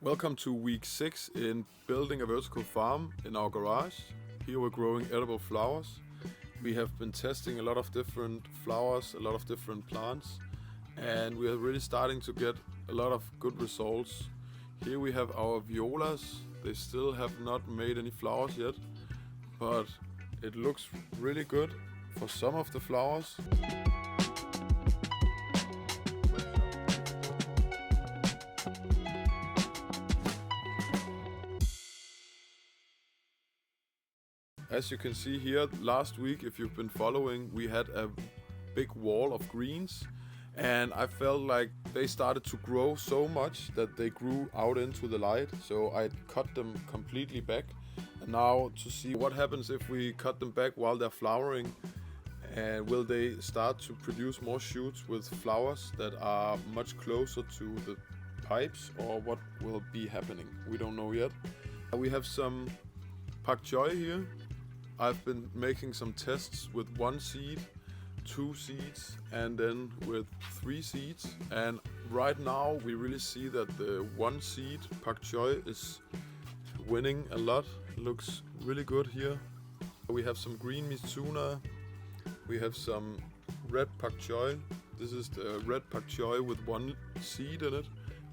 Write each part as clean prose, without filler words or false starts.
Welcome to week 6 in building a vertical farm in our garage. Here we're growing edible flowers. We have been testing a lot of different flowers, a lot of different plants, and we are really starting to get a lot of good results. Here we have our violas. They still have not made any flowers yet, but it looks really good for some of the flowers. As you can see here, last week, if you've been following, we had a big wall of greens, and I felt like they started to grow so much that they grew out into the light, so I cut them completely back. And now to see what happens if we cut them back while they're flowering, and will they start to produce more shoots with flowers that are much closer to the pipes, or what will be happening? We don't know yet. We have some pak choi here. I've been making some tests with 1 seed, 2 seeds, and then with 3 seeds. And right now we really see that the 1 seed pak choi is winning a lot. It looks really good here. We have some green mitsuna. We have some red pak choi. This is the red pak choi with 1 seed in it.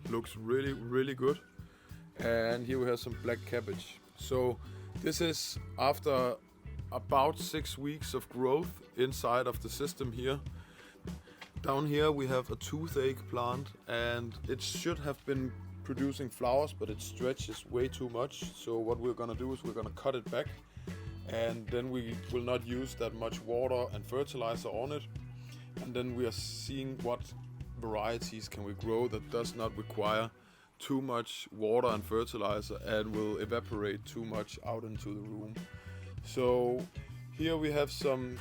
Looks really good. And here we have some black cabbage. So this is after about 6 weeks of growth inside of the system here. Down here we have a toothache plant, and it should have been producing flowers, but it stretches way too much. So what we're gonna do is we're gonna cut it back, and then we will not use that much water and fertilizer on it. And then we are seeing what varieties can we grow that does not require too much water and fertilizer and will evaporate too much out into the room. So here we have some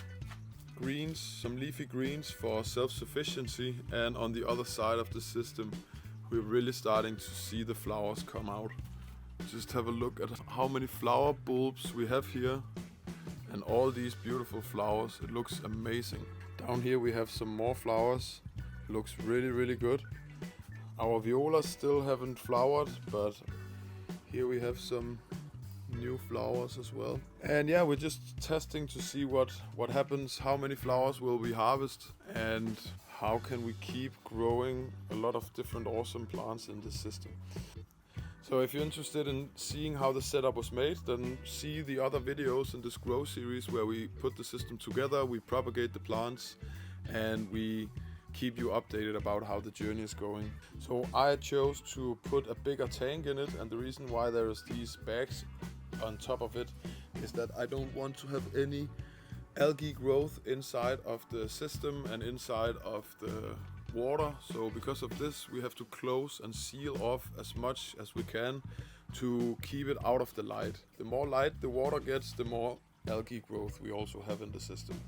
greens, some leafy greens for self-sufficiency, and on the other side of the system we're really starting to see the flowers come out. Just have a look at how many flower bulbs we have here and all these beautiful flowers. It looks amazing. Down here we have some more flowers. It looks really good. Our violas still haven't flowered, but here we have some new flowers as well. And yeah, we're just testing to see what happens, how many flowers will we harvest, and how can we keep growing a lot of different awesome plants in this system. So if you're interested in seeing how the setup was made, then see the other videos in this grow series where we put the system together, we propagate the plants, and we keep you updated about how the journey is going. So I chose to put a bigger tank in it, and the reason why there's these bags on top of it is that I don't want to have any algae growth inside of the system and inside of the water. So because of this we have to close and seal off as much as we can to keep it out of the light. The more light the water gets, the more algae growth we also have in the system.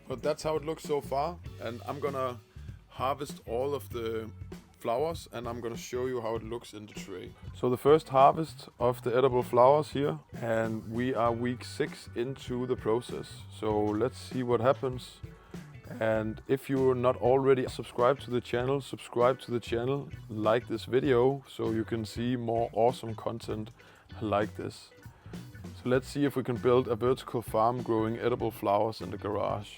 But that's how it looks so far, and I'm gonna harvest all of the flowers and I'm gonna show you how it looks in the tray. So the first harvest of the edible flowers here, and we are week 6 into the process. So let's see what happens. And if you're not already subscribed to the channel, subscribe to the channel, like this video so you can see more awesome content like this. So let's see if we can build a vertical farm growing edible flowers in the garage.